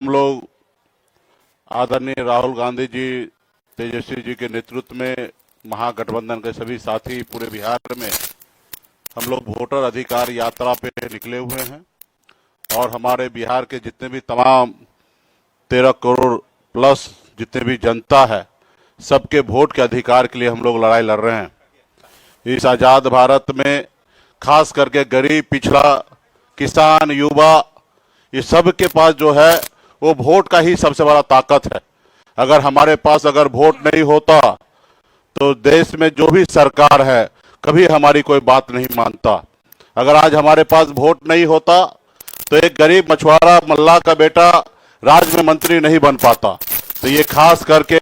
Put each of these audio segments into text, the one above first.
हम लोग आदरणीय राहुल गांधी जी, तेजस्वी जी के नेतृत्व में महागठबंधन के सभी साथी पूरे बिहार में हम लोग वोटर अधिकार यात्रा पे निकले हुए हैं और हमारे बिहार के जितने भी तमाम 13 करोड़ प्लस जितने भी जनता है, सबके वोट के अधिकार के लिए हम लोग लड़ाई लड़ रहे हैं। इस आजाद भारत में खास करके गरीब, पिछड़ा, किसान, युवा, ये सब के पास जो है वो वोट का ही सबसे बड़ा ताकत है। अगर हमारे पास अगर वोट नहीं होता तो देश में जो भी सरकार है कभी हमारी कोई बात नहीं मानता। अगर आज हमारे पास वोट नहीं होता तो एक गरीब मछुआरा मल्लाह का बेटा राज्य में मंत्री नहीं बन पाता। तो ये खास करके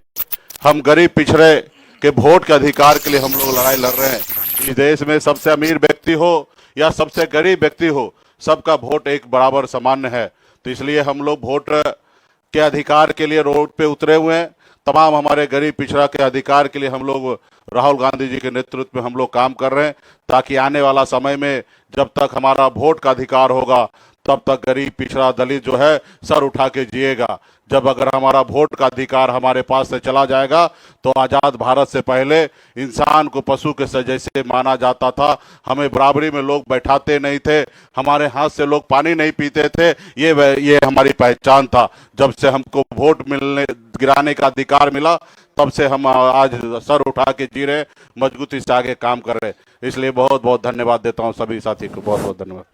हम गरीब पिछड़े के वोट के अधिकार के लिए हम लोग लड़ाई लड़ रहे हैं। इस देश में सबसे अमीर व्यक्ति हो या सबसे गरीब व्यक्ति हो, सबका वोट एक बराबर सामान्य है। तो इसलिए हम लोग वोट के अधिकार के लिए रोड पे उतरे हुए हैं। तमाम हमारे गरीब पिछड़ा के अधिकार के लिए हम लोग राहुल गांधी जी के नेतृत्व में हम लोग काम कर रहे हैं, ताकि आने वाला समय में जब तक हमारा वोट का अधिकार होगा तब तक गरीब, पिछड़ा, दलित जो है सर उठा के जिएगा। जब अगर हमारा वोट का अधिकार हमारे पास से चला जाएगा तो आजाद भारत से पहले इंसान को पशु के जैसे माना जाता था। हमें बराबरी में लोग बैठाते नहीं थे, हमारे हाथ से लोग पानी नहीं पीते थे। ये हमारी पहचान था। जब से हमको वोट गिराने का अधिकार मिला तब से हम आज सर उठा के जी रहे, मजबूती से आगे काम कर रहे। इसलिए बहुत बहुत धन्यवाद देता हूँ सभी साथी को। बहुत बहुत धन्यवाद।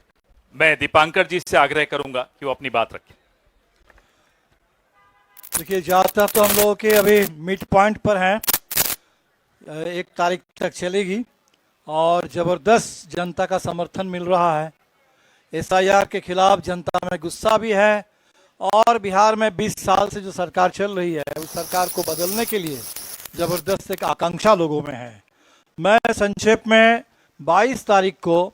मैं दीपांकर जी से आग्रह करूंगा कि वो अपनी बात रखें। देखिए, यात्रा तो हम लोगों के अभी मिड पॉइंट पर हैं, 1 तारीख तक चलेगी और ज़बरदस्त जनता का समर्थन मिल रहा है। SIR के खिलाफ जनता में गुस्सा भी है और बिहार में 20 साल से जो सरकार चल रही है उस सरकार को बदलने के लिए ज़बरदस्त एक आकांक्षा लोगों में है। मैं संक्षेप में 22 तारीख को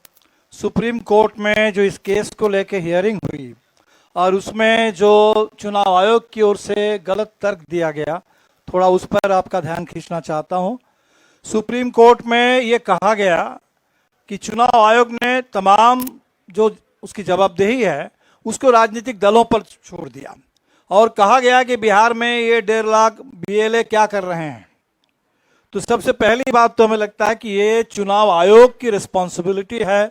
सुप्रीम कोर्ट में जो इस केस को लेके हियरिंग हुई और उसमें जो चुनाव आयोग की ओर से गलत तर्क दिया गया, थोड़ा उस पर आपका ध्यान खींचना चाहता हूं। सुप्रीम कोर्ट में ये कहा गया कि चुनाव आयोग ने तमाम जो उसकी जवाबदेही है उसको राजनीतिक दलों पर छोड़ दिया और कहा गया कि बिहार में ये 1.5 लाख BLA क्या कर रहे हैं। तो सबसे पहली बात तो हमें लगता है कि ये चुनाव आयोग की रिस्पॉन्सिबिलिटी है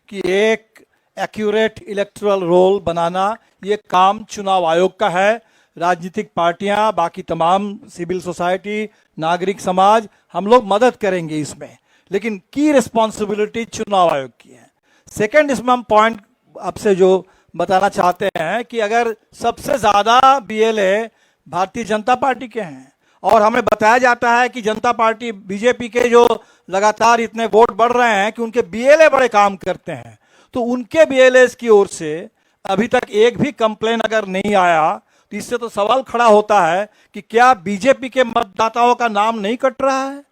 कि एक एक्यूरेट इलेक्टोरल रोल बनाना, ये काम चुनाव आयोग का है। राजनीतिक पार्टियां, बाकी तमाम सिविल सोसाइटी, नागरिक समाज, हम लोग मदद करेंगे इसमें, लेकिन की रिस्पॉन्सिबिलिटी चुनाव आयोग की है। सेकंड, इसमें हम पॉइंट आपसे जो बताना चाहते हैं कि अगर सबसे ज़्यादा BLA भारतीय जनता पार्टी के हैं और हमें बताया जाता है कि जनता पार्टी BJP के जो लगातार इतने वोट बढ़ रहे हैं कि उनके BLA बड़े काम करते हैं, तो उनके BLAs की ओर से अभी तक एक भी कंप्लेन अगर नहीं आया तो इससे तो सवाल खड़ा होता है कि क्या BJP के मतदाताओं का नाम नहीं कट रहा है?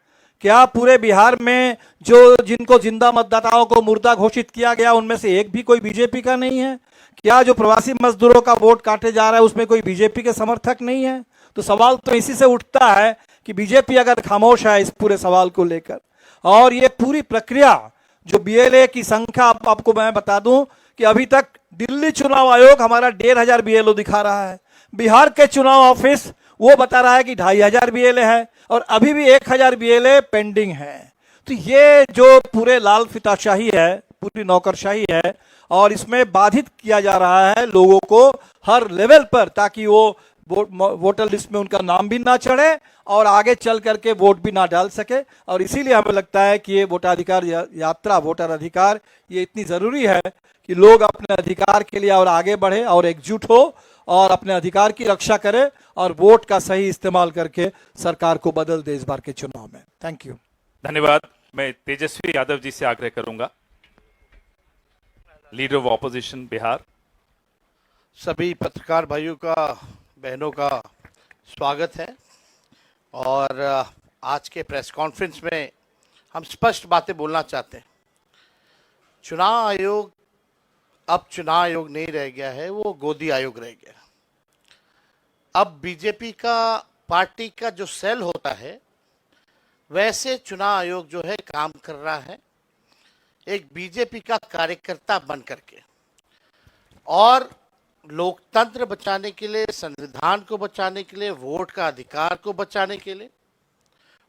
क्या पूरे बिहार में जो जिनको जिंदा मतदाताओं को मुर्दा घोषित किया गया उनमें से एक भी कोई BJP का नहीं है? क्या जो प्रवासी मजदूरों का वोट काटे जा रहा है उसमें कोई BJP के समर्थक नहीं है? तो सवाल तो इसी से उठता है कि BJP अगर खामोश है इस पूरे सवाल को लेकर, और ये पूरी प्रक्रिया जो BLA की संख्या आपको मैं बता दूं कि अभी तक दिल्ली चुनाव आयोग हमारा 1,500 BLO दिखा रहा है, बिहार के चुनाव ऑफिस वो बता रहा है कि 2,500 BLA है और अभी भी 1,000 BLA पेंडिंग है। तो ये जो पूरे लाल फिताशाही है, पूरी नौकरशाही है और इसमें बाधित किया जा रहा है लोगों को हर लेवल पर, ताकि वो वोटर लिस्ट में उनका नाम भी ना चढ़े और आगे चल करके वोट भी ना डाल सके। और इसीलिए हमें लगता है कि ये वोटाधिकार यात्रा, वोटर अधिकार, ये इतनी ज़रूरी है कि लोग अपने अधिकार के लिए और आगे बढ़े और एकजुट हो और अपने अधिकार की रक्षा करे और वोट का सही इस्तेमाल करके सरकार को बदल दे इस बार के चुनाव में। Thank you. धन्यवाद। मैं तेजस्वी यादव जी से आग्रह करूंगा, लीडर ऑफ ऑपोजिशन बिहार। सभी पत्रकार भाइयों का, बहनों का स्वागत है और आज के प्रेस कॉन्फ्रेंस में हम स्पष्ट बातें बोलना चाहते हैं। चुनाव आयोग अब चुनाव आयोग नहीं रह गया है, वो गोदी आयोग रह गया। अब BJP का पार्टी का जो सेल होता है वैसे चुनाव आयोग जो है काम कर रहा है, एक BJP का कार्यकर्ता बन करके। और लोकतंत्र बचाने के लिए, संविधान को बचाने के लिए, वोट का अधिकार को बचाने के लिए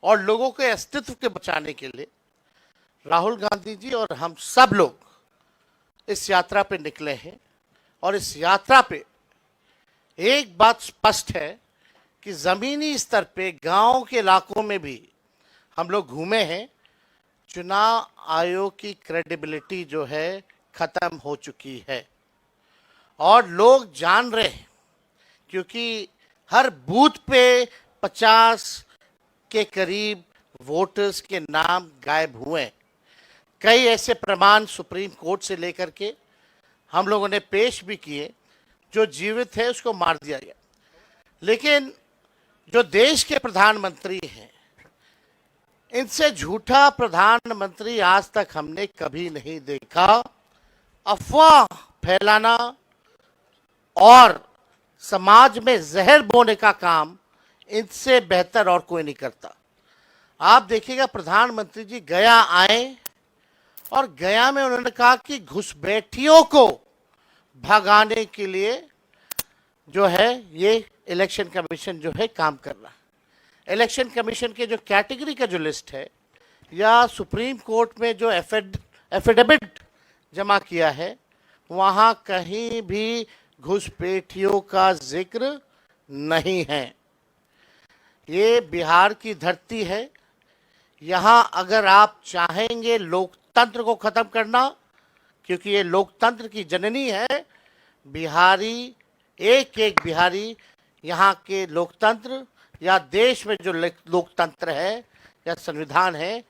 और लोगों के अस्तित्व के बचाने के लिए राहुल गांधी जी और हम सब लोग इस यात्रा पे निकले हैं। और इस यात्रा पे एक बात स्पष्ट है कि जमीनी स्तर पे गांव के इलाकों में भी हम लोग घूमे हैं। चुनाव आयोग की क्रेडिबिलिटी जो है खत्म हो चुकी है और लोग जान रहे हैं, क्योंकि हर बूथ पे 50 के करीब वोटर्स के नाम गायब हुए हैं। कई ऐसे प्रमाण सुप्रीम कोर्ट से लेकर के हम लोगों ने पेश भी किए, जो जीवित है उसको मार दिया गया। लेकिन जो देश के प्रधानमंत्री हैं, इनसे झूठा प्रधानमंत्री आज तक हमने कभी नहीं देखा। अफवाह फैलाना और समाज में जहर बोने का काम इनसे बेहतर और कोई नहीं करता। आप देखिएगा, प्रधानमंत्री जी गया आए और गया में उन्होंने कहा कि घुसपैठियों को भगाने के लिए जो है ये इलेक्शन कमीशन जो है काम कर रहा है। इलेक्शन कमीशन के जो कैटेगरी का जो लिस्ट है या सुप्रीम कोर्ट में जो एफिडेविट जमा किया है, वहाँ कहीं भी घुसपैठियों का जिक्र नहीं है। ये बिहार की धरती है। यहाँ अगर आप चाहेंगे लोकतंत्र को खत्म करना, क्योंकि ये लोकतंत्र की जननी है, बिहारी एक एक बिहारी यहाँ के लोकतंत्र या देश में जो लोकतंत्र है या संविधान है,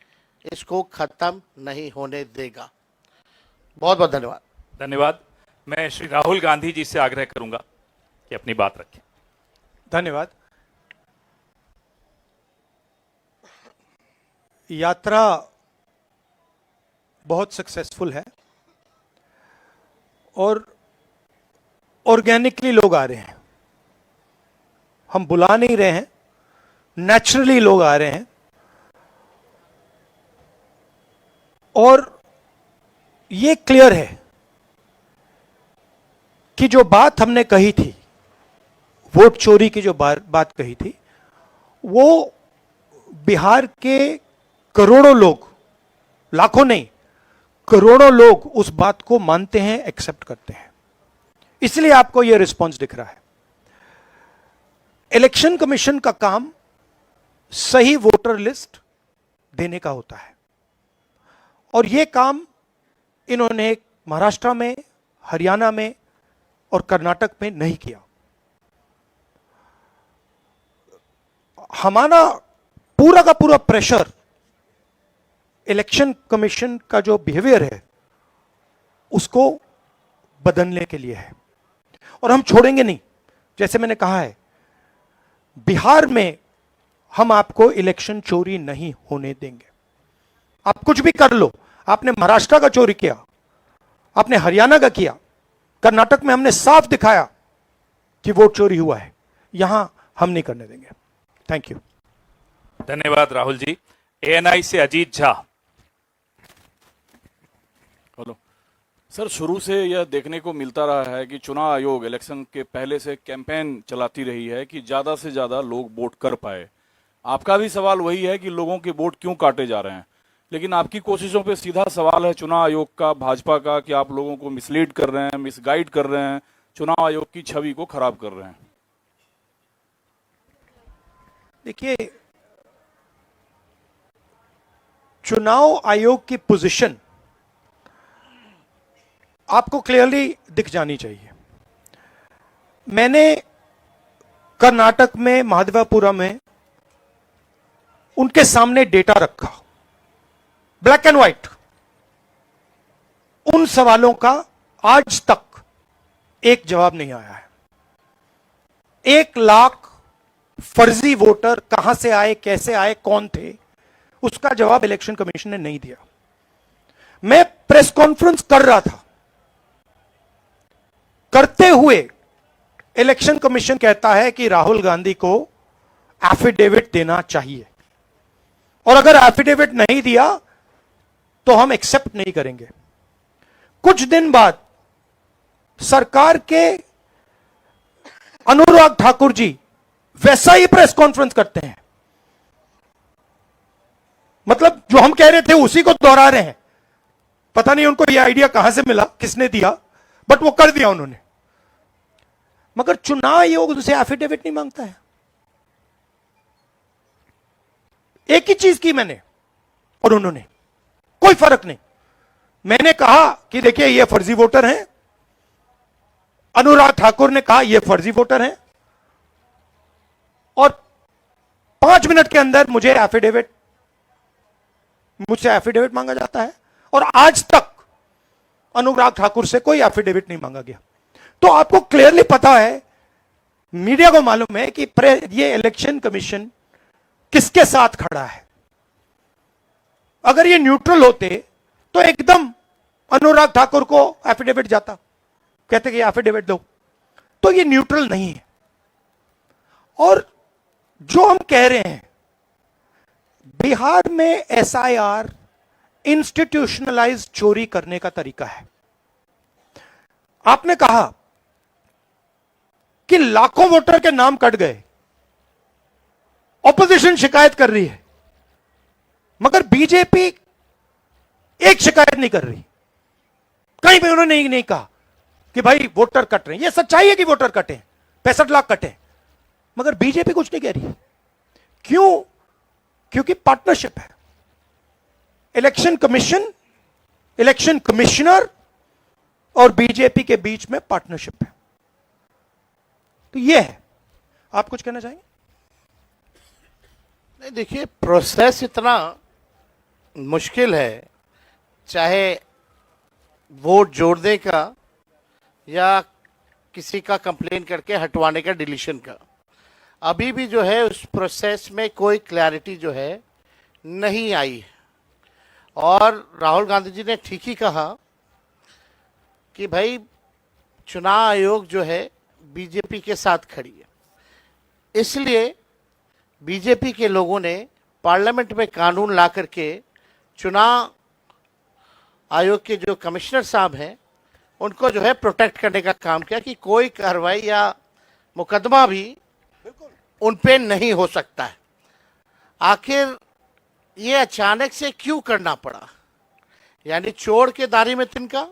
इसको खत्म नहीं होने देगा। बहुत बहुत धन्यवाद। धन्यवाद। मैं श्री राहुल गांधी जी से आग्रह करूंगा कि अपनी बात रखें। धन्यवाद। यात्रा बहुत सक्सेसफुल है और ऑर्गेनिकली लोग आ रहे हैं। हम बुला नहीं रहे हैं, नेचुरली लोग आ रहे हैं। और ये क्लियर है कि जो बात हमने कही थी, वोट चोरी की जो बात कही थी, वो बिहार के करोड़ों लोग, लाखों नहीं, करोड़ों लोग उस बात को मानते हैं, एक्सेप्ट करते हैं। इसलिए आपको यह रिस्पॉन्स दिख रहा है। इलेक्शन कमीशन का काम सही वोटर लिस्ट देने का होता है और यह काम इन्होंने महाराष्ट्र में, हरियाणा में और कर्नाटक में नहीं किया। हमारा पूरा का पूरा प्रेशर इलेक्शन कमीशन का जो बिहेवियर है उसको बदलने के लिए है और हम छोड़ेंगे नहीं। जैसे मैंने कहा है, बिहार में हम आपको इलेक्शन चोरी नहीं होने देंगे। आप कुछ भी कर लो, आपने महाराष्ट्र का चोरी किया, आपने हरियाणा का किया, कर्नाटक में हमने साफ दिखाया कि वोट चोरी हुआ है, यहां हम नहीं करने देंगे। Thank you. धन्यवाद राहुल जी। एएनआई से अजीत झा। हेलो सर, शुरू से यह देखने को मिलता रहा है कि चुनाव आयोग इलेक्शन के पहले से कैंपेन चलाती रही है कि ज्यादा से ज्यादा लोग वोट कर पाए। आपका भी सवाल वही है कि लोगों के वोट क्यों काटे जा रहे हैं, लेकिन आपकी कोशिशों पे सीधा सवाल है चुनाव आयोग का, भाजपा का, कि आप लोगों को मिसलीड कर रहे हैं, मिसगाइड कर रहे हैं, चुनाव आयोग की छवि को खराब कर रहे हैं। देखिए, चुनाव आयोग की पोजीशन आपको क्लियरली दिख जानी चाहिए। मैंने कर्नाटक में, महादेवापुरम में उनके सामने डेटा रखा, ब्लैक एंड व्हाइट। उन सवालों का आज तक एक जवाब नहीं आया है। 1 लाख फर्जी वोटर कहां से आए, कैसे आए, कौन थे, उसका जवाब इलेक्शन कमीशन ने नहीं दिया। मैं प्रेस कॉन्फ्रेंस कर रहा था, करते हुए इलेक्शन कमीशन कहता है कि राहुल गांधी को एफिडेविट देना चाहिए और अगर एफिडेविट नहीं दिया तो हम एक्सेप्ट नहीं करेंगे। कुछ दिन बाद सरकार के अनुराग ठाकुर जी वैसा ही प्रेस कॉन्फ्रेंस करते हैं। मतलब जो हम कह रहे थे उसी को दोहरा रहे हैं। पता नहीं उनको यह आइडिया कहां से मिला, किसने दिया, बट वो कर दिया उन्होंने। मगर चुनाव आयोग उनसे एफिडेविट नहीं मांगता है। एक ही चीज की मैंने और उन्होंने, कोई फर्क नहीं। मैंने कहा कि देखिए ये फर्जी वोटर हैं, अनुराग ठाकुर ने कहा ये फर्जी वोटर हैं, और 5 मिनट के अंदर मुझसे एफिडेविट मांगा जाता है। और आज तक अनुराग ठाकुर से कोई एफिडेविट नहीं मांगा गया। तो आपको क्लियरली पता है, मीडिया को मालूम है कि ये इलेक्शन कमीशन किसके साथ खड़ा है। अगर ये न्यूट्रल होते तो एकदम अनुराग ठाकुर को एफिडेविट जाता, कहते कि एफिडेविट दो। तो ये न्यूट्रल नहीं है। और जो हम कह रहे हैं, बिहार में एसआईआर इंस्टीट्यूशनलाइज चोरी करने का तरीका है। आपने कहा कि लाखों वोटर के नाम कट गए, ऑपोजिशन शिकायत कर रही है, मगर बीजेपी एक शिकायत नहीं कर रही। कहीं भी उन्होंने नहीं कहा कि भाई वोटर कट रहे हैं। यह सच्चाई है कि वोटर कटे, 65 लाख कटे, मगर बीजेपी कुछ नहीं कह रही। क्यों? क्योंकि पार्टनरशिप है। इलेक्शन कमीशन, इलेक्शन कमिश्नर और बीजेपी के बीच में पार्टनरशिप है। तो यह है। आप कुछ कहना चाहेंगे? नहीं, देखिए, प्रोसेस इतना मुश्किल है, चाहे वोट जोड़ने का या किसी का कंप्लेन करके हटवाने का, डिलीशन का। अभी भी जो है उस प्रोसेस में कोई क्लैरिटी जो है नहीं आई है। और राहुल गांधी जी ने ठीक ही कहा कि भाई चुनाव आयोग जो है बीजेपी के साथ खड़ी है। इसलिए बीजेपी के लोगों ने पार्लियामेंट में कानून ला करके चुनाव आयोग के जो कमिश्नर साहब हैं उनको जो है प्रोटेक्ट करने का काम किया कि कोई कार्रवाई या मुकदमा भी उन पे नहीं हो सकता है। आखिर ये अचानक से क्यों करना पड़ा? यानी चोर के दाढ़ी में तिनका।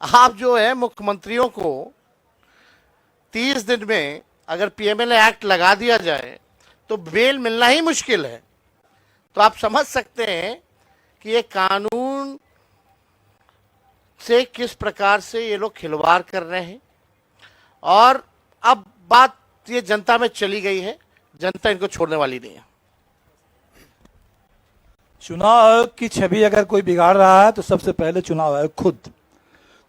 आप जो है मुख्यमंत्रियों को 30 दिन में अगर पीएमएलए एक्ट लगा दिया जाए तो बेल मिलना ही मुश्किल है। तो आप समझ सकते हैं कि ये कानून से किस प्रकार से ये लोग खिलवाड़ कर रहे हैं। और अब बात ये जनता में चली गई है, जनता इनको छोड़ने वाली नहीं है। चुनाव आयोग की छवि अगर कोई बिगाड़ रहा है तो सबसे पहले चुनाव आयोग खुद।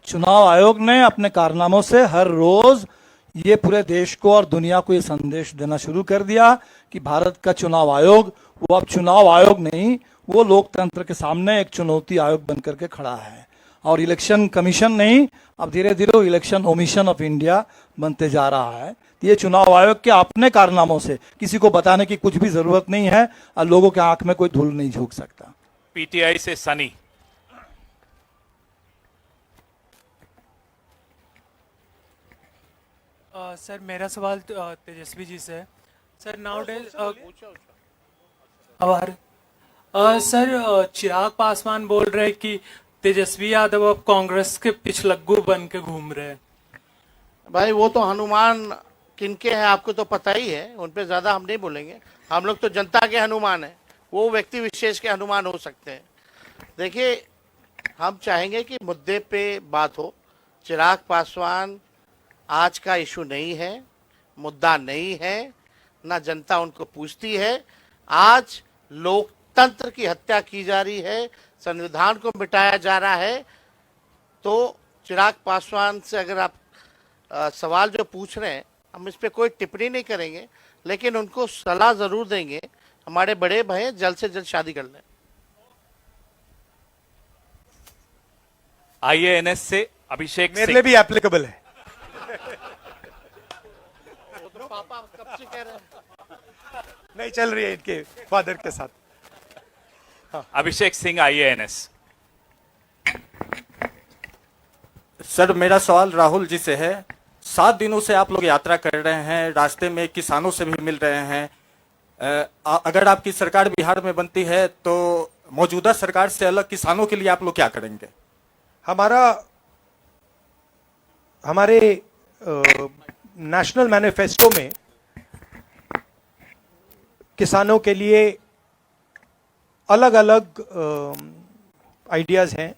चुनाव आयोग ने अपने कारनामों से हर रोज ये पूरे देश को और दुनिया को ये संदेश देना शुरू कर दिया कि भारत का चुनाव आयोग वो अब चुनाव आयोग नहीं, वो लोकतंत्र के सामने एक चुनौती आयोग बनकर के खड़ा है। और इलेक्शन कमीशन नहीं, अब धीरे धीरे इलेक्शन ओमिशन ऑफ इंडिया बनते जा रहा है। ये चुनाव आयोग के अपने कारनामों से किसी को बताने की कुछ भी जरूरत नहीं है और लोगों के आंख में कोई धूल नहीं झोंक सकता। पीटीआई से सनी। सर मेरा सवाल तेजस्वी जी से है। सर नाउडेज आभार। सर चिराग पासवान बोल रहे हैं कि तेजस्वी यादव अब कांग्रेस के पिछलग्गू बन के घूम रहे हैं। भाई वो तो हनुमान किनके हैं आपको तो पता ही है, उन पे ज्यादा हम नहीं बोलेंगे। हम लोग तो जनता के हनुमान हैं, वो व्यक्ति विशेष के हनुमान हो सकते हैं। देखिए, हम चाहेंगे कि मुद्दे पे बात हो। चिराग पासवान आज का इशू नहीं है, मुद्दा नहीं है, ना जनता उनको पूछती है। आज लोकतंत्र की हत्या की जा रही है, संविधान को मिटाया जा रहा है। तो चिराग पासवान से अगर आप सवाल जो पूछ रहे हैं, हम इस पे कोई टिप्पणी नहीं करेंगे, लेकिन उनको सलाह जरूर देंगे। हमारे बड़े भाई जल्द से जल्द शादी कर लें। आईएएनएस से अभिषेक मेरे सिंह। लिए भी एप्लीकेबल है। पापा कब से कह रहे हैं? नहीं चल रही है इनके फादर के साथ। अभिषेक सिंह आईएएनएस। सर मेरा सवाल राहुल जी से है। 7 दिनों से आप लोग यात्रा कर रहे हैं, रास्ते में किसानों से भी मिल रहे हैं। अगर आपकी सरकार बिहार में बनती है तो मौजूदा सरकार से अलग किसानों के लिए आप लोग क्या करेंगे? हमारे नेशनल मैनिफेस्टो में किसानों के लिए अलग अलग आइडियाज़ हैं।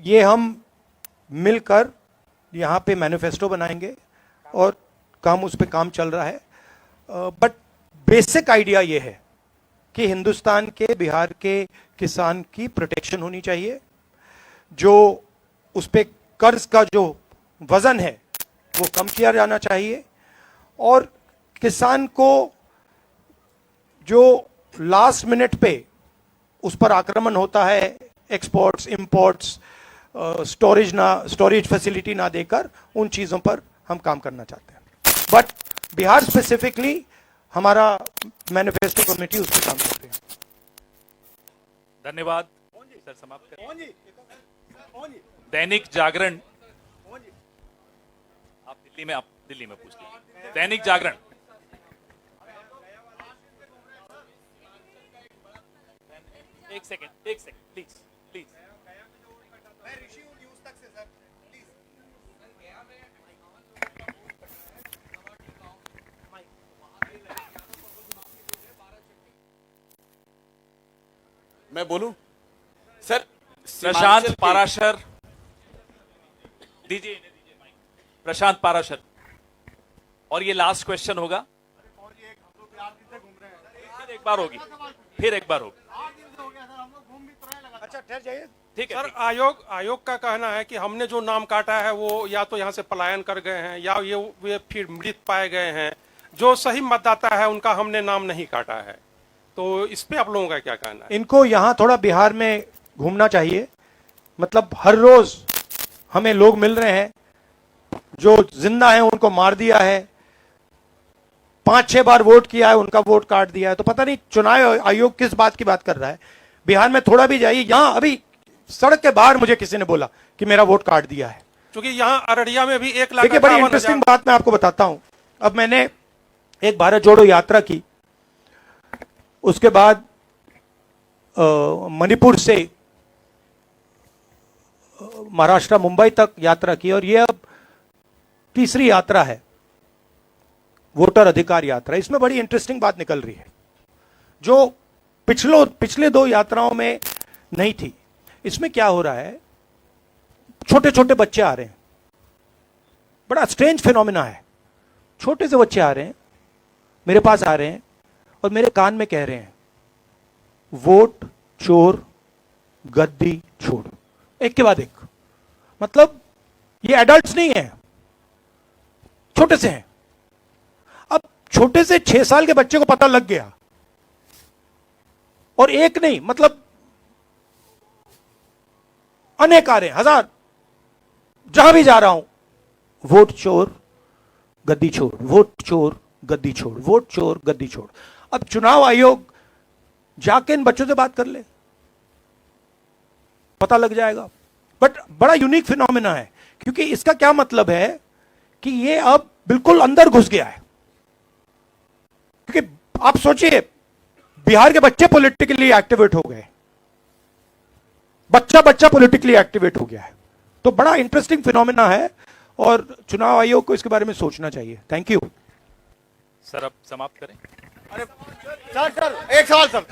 ये हम मिलकर यहाँ पे मैनिफेस्टो बनाएंगे और उस पे काम चल रहा है। बट बेसिक आइडिया ये है कि हिंदुस्तान के, बिहार के किसान की प्रोटेक्शन होनी चाहिए। जो उस पे कर्ज का जो वजन है वो कम किया जाना चाहिए और किसान को जो लास्ट मिनट पे उस पर आक्रमण होता है, एक्सपोर्ट्स, इंपोर्ट्स, स्टोरेज फैसिलिटी ना देकर, उन चीज़ों पर हम काम करना चाहते हैं। बट बिहार स्पेसिफिकली हमारा मैनिफेस्टो कमेटी उस पर काम करते हैं। धन्यवाद सर, समाप्त करें। दैनिक जागरण, आप दिल्ली में पूछ लीजिए। दैनिक जागरण, एक सेकंड प्लीज। मैं बोलूं सर? प्रशांत पाराशर, दीजिए माइक। प्रशांत पाराशर, और ये लास्ट क्वेश्चन होगा। फिर एक बार होगी। अच्छा, ठहर जाइए। ठीक है सर, आयोग का कहना है कि हमने जो नाम काटा है वो या तो यहाँ से पलायन कर गए हैं या ये फिर मृत पाए गए हैं। जो सही मतदाता है उनका हमने नाम नहीं काटा है। तो इस पे आप लोगों का क्या कहना है? इनको यहाँ थोड़ा बिहार में घूमना चाहिए। मतलब हर रोज हमें लोग मिल रहे हैं जो जिंदा हैं, उनको मार दिया है, 5-6 बार वोट किया है, उनका वोट काट दिया है। तो पता नहीं चुनाव आयोग किस बात की बात कर रहा है। बिहार में थोड़ा भी जाइए। यहाँ अभी सड़क के बाहर मुझे किसी ने बोला कि मेरा वोट काट दिया है। क्योंकि यहाँ अररिया में भी 1 लाख। देखिए, बड़ी इंटरेस्टिंग बात मैं आपको बताता हूं। अब मैंने एक भारत जोड़ो यात्रा की, उसके बाद मणिपुर से महाराष्ट्र मुंबई तक यात्रा की, और यह अब तीसरी यात्रा है, वोटर अधिकार यात्रा। इसमें बड़ी इंटरेस्टिंग बात निकल रही है जो पिछले 2 यात्राओं में नहीं थी। इसमें क्या हो रहा है, छोटे छोटे बच्चे आ रहे हैं। बड़ा स्ट्रेंज फिनोमिना है। छोटे से बच्चे आ रहे हैं, मेरे पास आ रहे हैं और मेरे कान में कह रहे हैं, वोट चोर गद्दी छोड़, एक के बाद एक। मतलब ये एडल्ट्स नहीं है, छोटे से हैं। अब छोटे से 6 साल के बच्चे को पता लग गया, और एक नहीं, मतलब अनेक आ रहे हैं, 1000। जहां भी जा रहा हूं, वोट चोर गद्दी छोड़, वोट चोर गद्दी छोड़, वोट चोर गद्दी छोड़। अब चुनाव आयोग जाके इन बच्चों से बात कर ले, पता लग जाएगा। बट बड़ा यूनिक फिनोमिना है, क्योंकि इसका क्या मतलब है कि ये अब बिल्कुल अंदर घुस गया है। क्योंकि आप सोचिए, बिहार के बच्चे पॉलिटिकली एक्टिवेट हो गए, बच्चा पॉलिटिकली एक्टिवेट हो गया है। तो बड़ा इंटरेस्टिंग फिनोमिना है और चुनाव आयोग को इसके बारे में सोचना चाहिए। थैंक यू सर, अब समाप्त करें। सर एक सवाल सर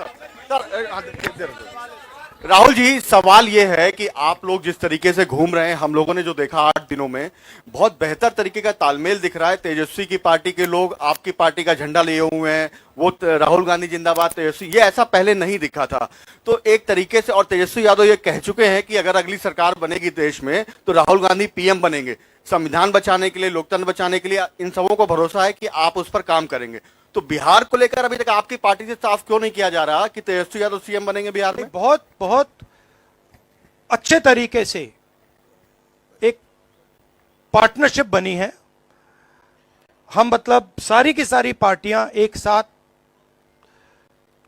राहुल जी, सवाल ये है कि आप लोग जिस तरीके से घूम रहे हैं, हम लोगों ने जो देखा 8 दिनों में, बहुत बेहतर तरीके का तालमेल दिख रहा है। तेजस्वी की पार्टी के लोग आपकी पार्टी का झंडा लिए हुए हैं, वो राहुल गांधी जिंदाबाद तेजस्वी, ये ऐसा पहले नहीं दिखा था। तो एक तरीके से, और तेजस्वी यादव ये कह चुके हैं कि अगर अगली सरकार बनेगी देश में तो राहुल गांधी पीएम बनेंगे। संविधान बचाने के लिए, लोकतंत्र बचाने के लिए इन सबों को भरोसा है कि आप उस पर काम करेंगे। तो बिहार को लेकर अभी तक आपकी पार्टी से साफ क्यों नहीं किया जा रहा कि तेजस्वी यादव सीएम बनेंगे बिहार में? बहुत अच्छे तरीके से एक पार्टनरशिप बनी है। हम मतलब सारी की सारी पार्टियां एक साथ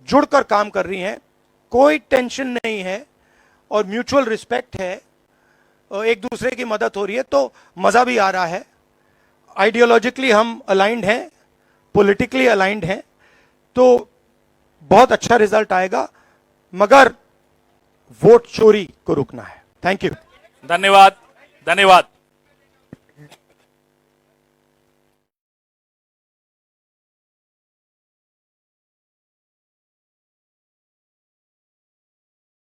जुड़कर काम कर रही हैं, कोई टेंशन नहीं है और म्यूचुअल रिस्पेक्ट है, और एक दूसरे की मदद हो रही है, तो मजा भी आ रहा है। आइडियोलॉजिकली हम अलाइंड हैं, पॉलिटिकली अलाइंड हैं, तो बहुत अच्छा रिजल्ट आएगा, मगर वोट चोरी को रुकना है। Thank you. धन्यवाद, धन्यवाद।